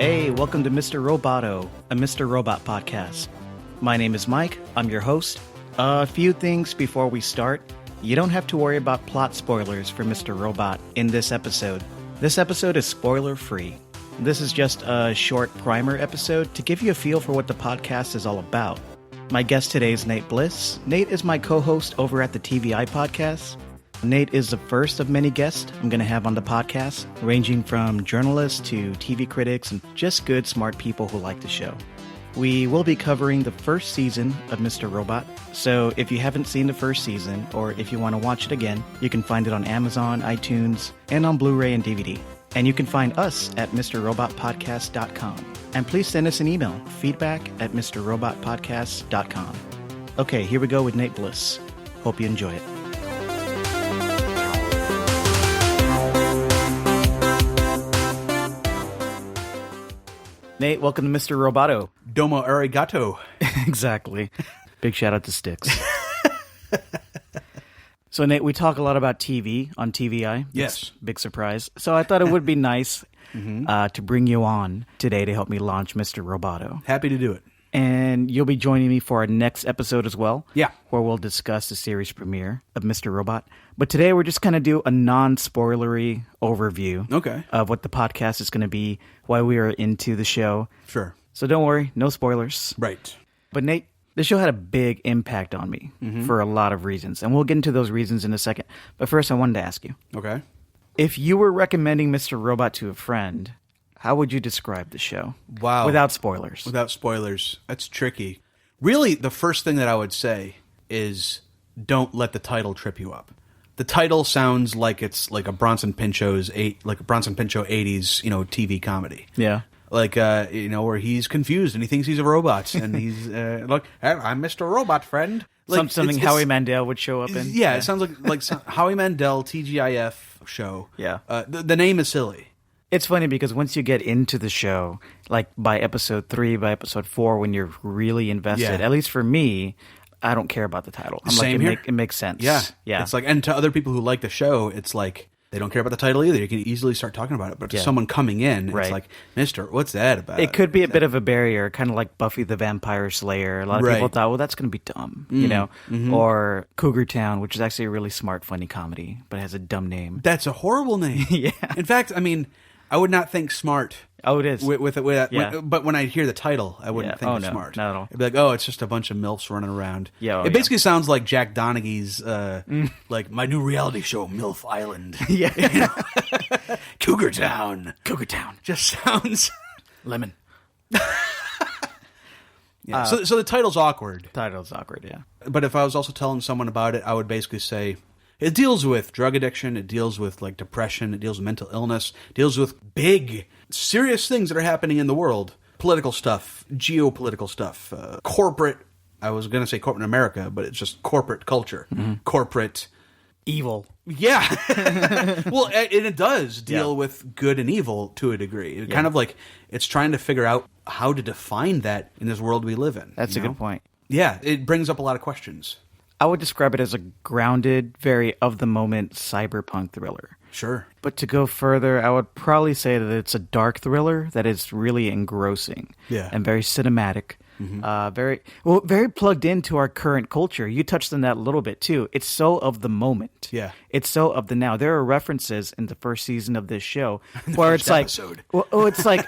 Hey, welcome to Mr. Roboto, a Mr. Robot podcast. My name is Mike, I'm your host. A few things before we start. You don't have to worry about plot spoilers for Mr. Robot in this episode. This episode is spoiler-free. This is just a short primer episode to give you a feel for what the podcast is all about. My guest today is Nate Bliss. Nate is my co-host over at the TVI podcast. Nate is the first of many guests I'm going to have on the podcast, ranging from journalists to TV critics and just good, smart people who like the show. We will be covering the first season of Mr. Robot, so if you haven't seen the first season, or if you want to watch it again, you can find it on Amazon, iTunes, and on Blu-ray and DVD. And you can find us at MrRobotPodcast.com. And please send us an email, feedback@MrRobotPodcast.com. Okay, here we go with Nate Bliss. Hope you enjoy it. Nate, welcome to Mr. Roboto. Domo arigato. Exactly. Big shout out to Styx. So, Nate, we talk a lot about TV on TVI. Yes. Big surprise. So I thought it would be nice to bring you on today to help me launch Mr. Roboto. Happy to do it. And you'll be joining me for our next episode as well. Yeah. Where we'll discuss the series premiere of Mr. Robot. But today we're just going to do a non-spoilery overview of what the podcast is going to be, why we are into the show. Sure. So don't worry, no spoilers. Right. But Nate, the show had a big impact on me for a lot of reasons. And we'll get into those reasons in a second. But first, I wanted to ask you. Okay. If you were recommending Mr. Robot to a friend, how would you describe the show? Wow. Without spoilers. Without spoilers. That's tricky. Really, the first thing that I would say is don't let the title trip you up. The title sounds like it's like a Bronson Pinchot 80s, TV comedy. Yeah. Like, where he's confused and he thinks he's a robot. And he's, look, I'm Mr. Robot, friend. Like, something Howie Mandel would show up in. Yeah, it sounds like some Howie Mandel TGIF show. Yeah. The name is silly. It's funny because once you get into the show, like by episode 3, by episode 4, when you're really invested, at least for me, I don't care about the title. I'm Same like, here. It makes sense. Yeah. Yeah. It's like, and to other people who like the show, it's like, they don't care about the title either. You can easily start talking about it. But to someone coming in, it's like, Mister, what's that about? It could be a bit of a barrier, kind of like Buffy the Vampire Slayer. A lot of people thought, well, that's going to be dumb, you know? Or Cougar Town, which is actually a really smart, funny comedy, but it has a dumb name. That's a horrible name. Yeah. In fact, I mean, I would not think smart. Oh, it is. But when I hear the title, I wouldn't think it's smart. Not at all. It'd be like, oh, it's just a bunch of MILFs running around. Yeah, it basically sounds like Jack Donaghy's, like, my new reality show, MILF Island. Yeah. You know? Cougar Town. Cougar Town. Just sounds... Lemon. Yeah. So the title's awkward. Title's awkward, yeah. But if I was also telling someone about it, I would basically say... It deals with drug addiction, it deals with like depression, it deals with mental illness, it deals with big, serious things that are happening in the world. Political stuff, geopolitical stuff, corporate, I was going to say corporate America, but it's just corporate culture, corporate... Evil. Yeah. Well, and it does deal with good and evil to a degree. It kind of like, it's trying to figure out how to define that in this world we live in. That's a good point. Yeah, it brings up a lot of questions. I would describe it as a grounded, very of-the-moment cyberpunk thriller. Sure. But to go further, I would probably say that it's a dark thriller that is really engrossing. Yeah. And very cinematic. Very plugged into our current culture. You touched on that a little bit, too. It's so of the moment. Yeah. It's so of the now. There are references in the first season of this show where it's like... episode. It's like...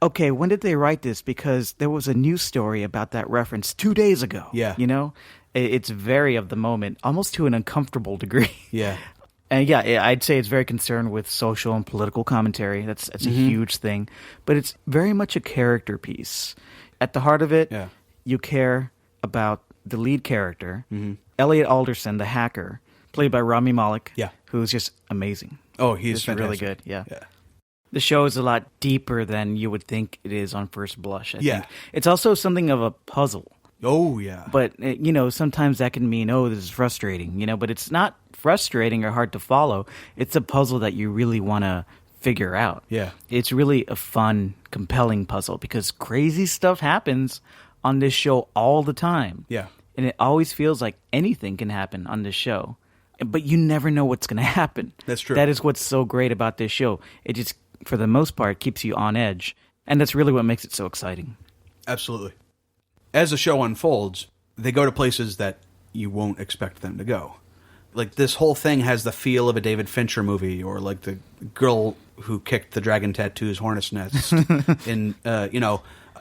Okay, when did they write this? Because there was a news story about that reference 2 days ago. Yeah. You know? It's very of the moment, almost to an uncomfortable degree. Yeah. And I'd say it's very concerned with social and political commentary. That's a huge thing. But it's very much a character piece. At the heart of it, you care about the lead character, Elliot Alderson, the hacker, played by Rami Malek, who's just amazing. Oh, he's really good. Yeah. The show is a lot deeper than you would think it is on first blush, I think. It's also something of a puzzle. Oh, yeah. But, sometimes that can mean, this is frustrating, but it's not frustrating or hard to follow. It's a puzzle that you really want to figure out. Yeah. It's really a fun, compelling puzzle because crazy stuff happens on this show all the time. Yeah. And it always feels like anything can happen on this show. But you never know what's going to happen. That's true. That is what's so great about this show. It just, for the most part, keeps you on edge. And that's really what makes it so exciting. Absolutely. As the show unfolds, they go to places that you won't expect them to go. Like, this whole thing has the feel of a David Fincher movie, or like the girl who kicked the dragon tattoo's hornet's nest. In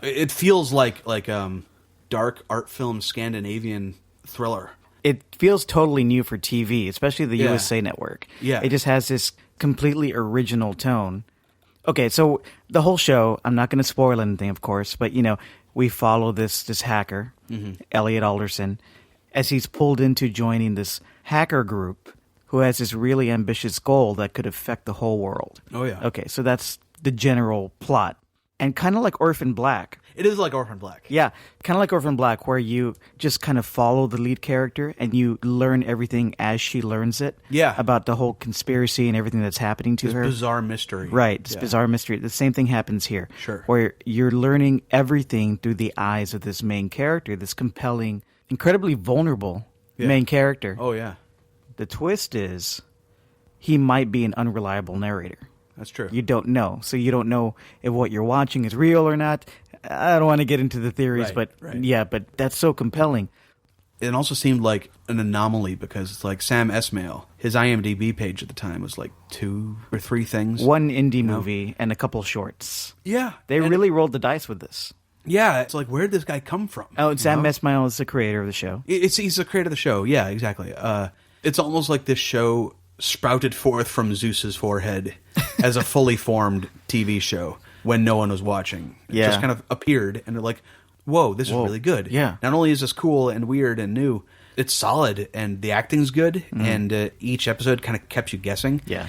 it feels like dark art film Scandinavian thriller. It feels totally new for TV, especially the Yeah. USA Network. Yeah. It just has this completely original tone. Okay, so the whole show, I'm not going to spoil anything, of course, but, we follow this hacker, Elliot Alderson, as he's pulled into joining this hacker group who has this really ambitious goal that could affect the whole world. Oh, yeah. Okay, so that's the general plot. And kind of like Orphan Black. It is like Orphan Black. Yeah, kind of like Orphan Black, where you just kind of follow the lead character and you learn everything as she learns it. Yeah. About the whole conspiracy and everything that's happening to This her. bizarre mystery. Right, this Yeah. bizarre mystery. The same thing happens here. Sure. Where you're learning everything through the eyes of this main character, this compelling, incredibly vulnerable main character. Oh, yeah. The twist is he might be an unreliable narrator. That's true. You don't know. So you don't know if what you're watching is real or not. I don't want to get into the theories, Right, but right. yeah, but that's so compelling. It also seemed like an anomaly because it's like Sam Esmail, his IMDb page at the time was like 2 or 3 things. One indie movie and a couple shorts. Yeah. They And- really rolled the dice with this. Yeah, it's like, where did this guy come from? Oh, and Sam You know? Esmail is the creator of the show. He's the creator of the show. Yeah, exactly. It's almost like this show sprouted forth from Zeus's forehead as a fully formed TV show when no one was watching. It Yeah. just kind of appeared, and they're like, whoa, this is really good. Yeah. Not only is this cool and weird and new, it's solid, and the acting's good, and each episode kind of kept you guessing. Yeah.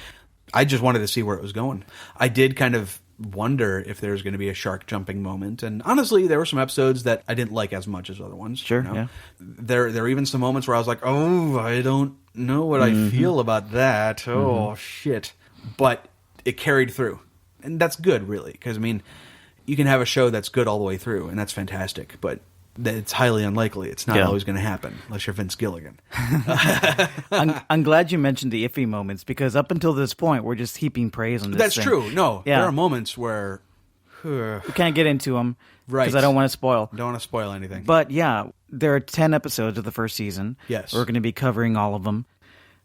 I just wanted to see where it was going. I did kind of wonder if there was going to be a shark jumping moment, and honestly, there were some episodes that I didn't like as much as other ones. Sure, yeah. There were even some moments where I was like, oh, I don't know what I feel about that. Oh, shit. But it carried through. And that's good, really, because, I mean, you can have a show that's good all the way through, and that's fantastic, but it's highly unlikely. It's not Yeah. always going to happen, unless you're Vince Gilligan. I'm glad you mentioned the iffy moments because up until this point, we're just heaping praise on this That's thing. true. No, Yeah. there are moments where We can't get into them Right. because I don't want to spoil. don't want to spoil anything. But yeah, there are 10 episodes of the first season. Yes. We're going to be covering all of them.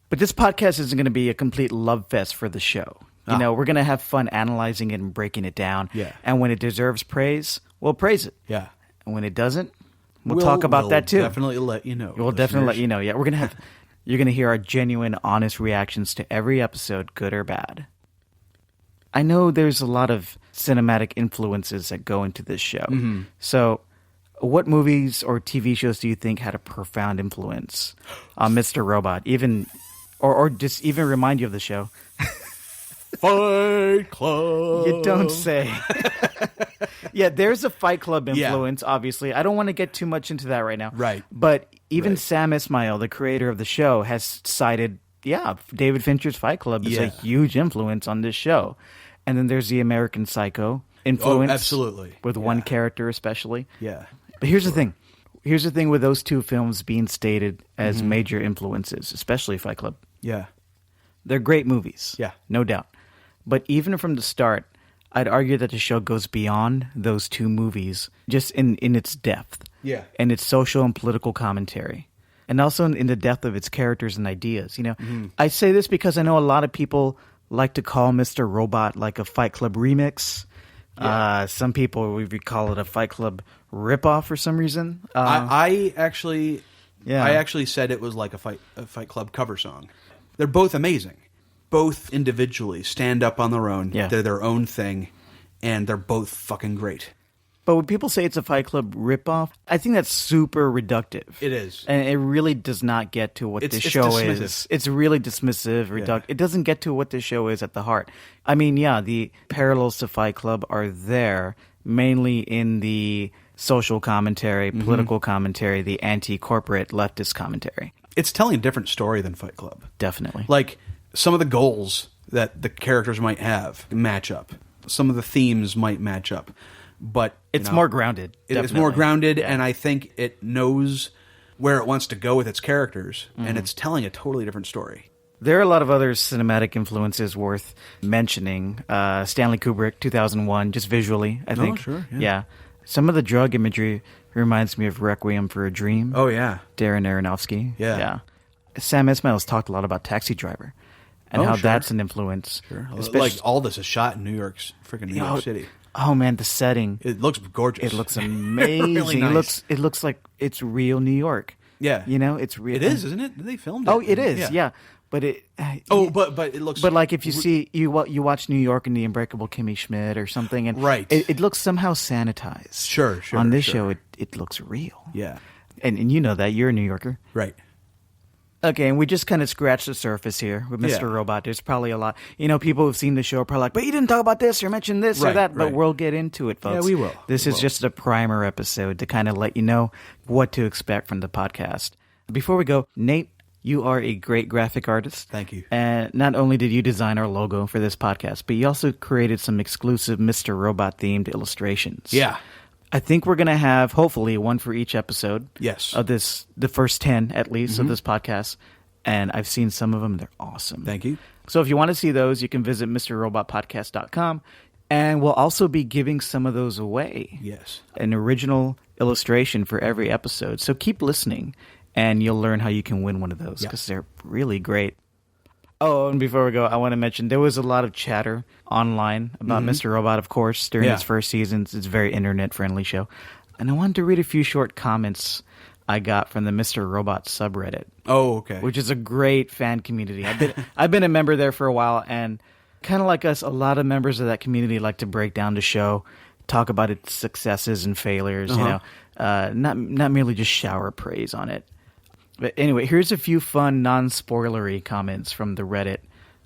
But this podcast isn't going to be a complete love fest for the show. You know, we're going to have fun analyzing it and breaking it down. Yeah. And when it deserves praise, we'll praise it. Yeah. And when it doesn't, we'll talk about that too. Definitely let you know. We'll definitely let listeners. you know. Yeah, we're going to have you're going to hear our genuine, honest reactions to every episode, good or bad. I know there's a lot of cinematic influences that go into this show. Mm-hmm. So, what movies or TV shows do you think had a profound influence on Mr. Robot? Even, or just even remind you of the show? Fight Club. You don't say. Yeah, there's a Fight Club Yeah. influence, obviously. I don't want to get too much into that right now. Right. But even Right. Sam Esmail, the creator of the show, has cited, David Fincher's Fight Club is a Yeah. huge influence on this show. And then there's the American Psycho influence. Oh, absolutely. With one character especially. Yeah. But here's the thing. Here's the thing with those two films being stated as major influences, especially Fight Club. Yeah. They're great movies. Yeah. No doubt. But even from the start, I'd argue that the show goes beyond those two movies just in its depth. Yeah. And its social and political commentary. And also in the depth of its characters and ideas. You know, I say this because I know a lot of people like to call Mr. Robot like a Fight Club remix. Some people would call it a Fight Club ripoff for some reason. I actually Yeah. I actually said it was like a Fight Club cover song. They're both amazing. Both individually stand up on their own. Yeah. They're their own thing, and they're both fucking great. But when people say it's a Fight Club ripoff, I think that's super reductive. It is. And it really does not get to what It's this show dismissive. is. It's really dismissive, reductive. It doesn't get to what this show is at the heart. I mean, yeah, the parallels to Fight Club are there, mainly in the social commentary, political commentary, the anti-corporate leftist commentary. It's telling a different story than Fight Club. Definitely. Like, some of the goals that the characters might have match up. Some of the themes might match up. But It's more grounded. It's definitely. more grounded, Yeah. and I think it knows where it wants to go with its characters, and it's telling a totally different story. There are a lot of other cinematic influences worth mentioning. Stanley Kubrick, 2001, just visually, I think. Oh, sure. Yeah. Some of the drug imagery reminds me of Requiem for a Dream. Oh, yeah. Darren Aronofsky. Yeah. Sam Esmail's talked a lot about Taxi Driver and how that's an influence. Sure. Especially- Like, all this is shot in New York City. Oh, man, the setting. It looks gorgeous. It looks amazing. Really nice. It looks like it's real New York. Yeah. You know, it's real. It is, isn't it? They filmed it. Oh, it is. Yeah. But it. Oh, but it looks. But like if you see you watch New York and the Unbreakable Kimmy Schmidt or something, and Right. it looks somehow sanitized. Sure. On this show, it looks real. Yeah. And you know that you're a New Yorker. Right. Okay, and we just kind of scratched the surface here with Mr. Yeah. Robot. There's probably a lot. You know, people who've seen the show are probably like, but you didn't talk about this or mention this or Right, that. But right. we'll get into it, folks. Yeah, we will. This We is will. just a primer episode to kind of let you know what to expect from the podcast. Before we go, Nate, you are a great graphic artist. Thank you. And not only did you design our logo for this podcast, but you also created some exclusive Mr. Robot themed illustrations. Yeah. I think we're going to have, hopefully, one for each episode. Yes. Of this, the first 10 at least of this podcast. And I've seen some of them. They're awesome. Thank you. So if you want to see those, you can visit MrRobotPodcast.com. And we'll also be giving some of those away. Yes. An original illustration for every episode. So keep listening, and you'll learn how you can win one of those because they're really great. Oh, and before we go, I want to mention there was a lot of chatter online about Mr. Robot, of course, during its first seasons. It's a very internet-friendly show. And I wanted to read a few short comments I got from the Mr. Robot subreddit. Oh, okay. Which is a great fan community. I've been a member there for a while, and kind of like us, a lot of members of that community like to break down the show, talk about its successes and failures, you know, not merely just shower praise on it. But anyway, here's a few fun, non-spoilery comments from the Reddit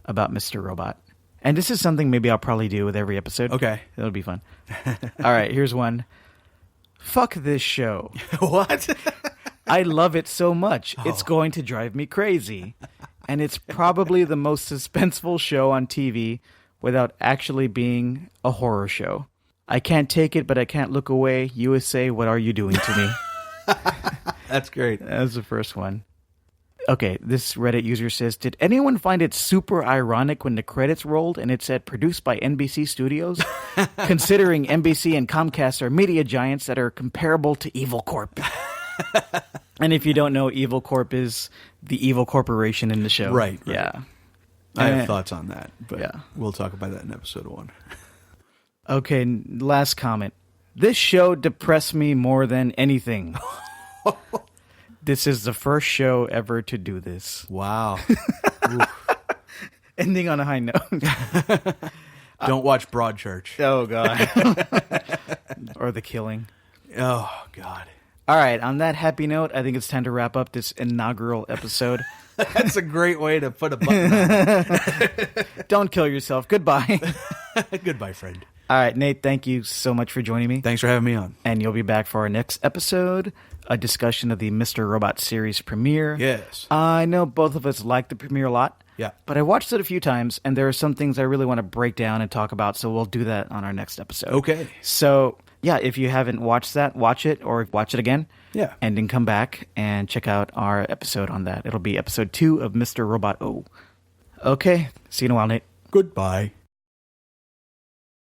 about Mr. Robot. And this is something maybe I'll probably do with every episode. Okay. It'll be fun. All right, here's one. Fuck this show. What? I love it so much. It's going to drive me crazy. And it's probably the most suspenseful show on TV without actually being a horror show. I can't take it, but I can't look away. USA, what are you doing to me? That's great. That's the first one. Okay, this Reddit user says, did anyone find it super ironic when the credits rolled and it said produced by NBC Studios? Considering NBC and Comcast are media giants that are comparable to Evil Corp. And if you don't know, Evil Corp is the evil corporation in the show. Right. Yeah. I have thoughts on that, but Yeah. we'll talk about that in episode 1. Okay, last comment. This show depressed me more than anything. This is the first show ever to do this. Wow. Ending on a high note. Don't watch Broadchurch. Oh, God. Or The Killing. Oh, God. All right, on that happy note, I think it's time to wrap up this inaugural episode. That's a great way to put a button on it. Don't kill yourself. Goodbye. Goodbye, friend. All right, Nate, thank you so much for joining me. Thanks for having me on. And you'll be back for our next episode, a discussion of the Mr. Robot series premiere. Yes. I know both of us like the premiere a lot. Yeah. But I watched it a few times, and there are some things I really want to break down and talk about, so we'll do that on our next episode. Okay. So, yeah, if you haven't watched that, watch it or watch it again. Yeah. And then come back and check out our episode on that. It'll be episode 2 of Mr. Robot O. Okay. See you in a while, Nate. Goodbye.